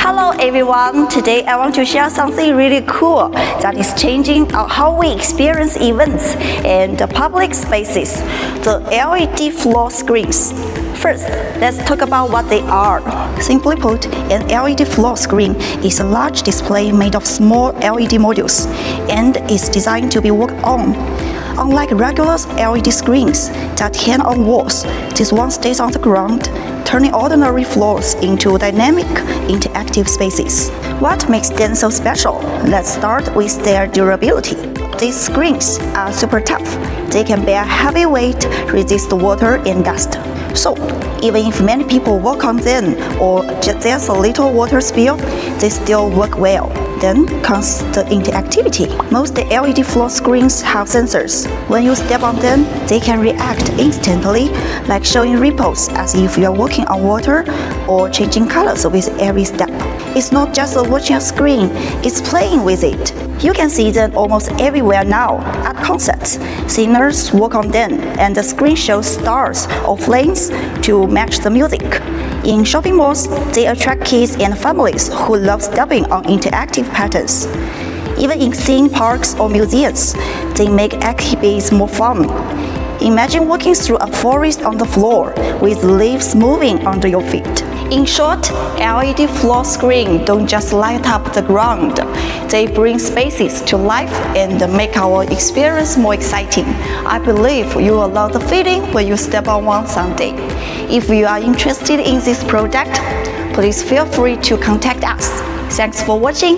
Hello everyone, today I want to share something really cool that is changing how we experience events and public spaces, the LED floor screens. First, let's talk about what they are. Simply put, an LED floor screen is a large display made of small LED modules and is designed to be worked on. Unlike regular LED screens that hang on walls, this one stays on the ground, turning ordinary floors into dynamic, interactive spaces. What makes them so special? Let's start with their durability. These screens are super tough. They can bear heavy weight, resist water and dust. So, even if many people walk on them or there's a little water spill, they still work well. Then comes the interactivity. Most LED floor screens have sensors. When you step on them, they can react instantly, like showing ripples as if you are walking on water or changing colors with every step. It's not just watching a screen, it's playing with it. You can see them almost everywhere now. At concerts, singers walk on them and the screen shows stars or flames to match the music. In shopping malls, they attract kids and families who love stepping on interactive patterns. Even in theme parks or museums, they make exhibits more fun. Imagine walking through a forest on the floor with leaves moving under your feet. In short, LED floor screens don't just light up the ground. They bring spaces to life and make our experience more exciting. I believe you will love the feeling when you step on one someday. If you are interested in this product, please feel free to contact us. Thanks for watching.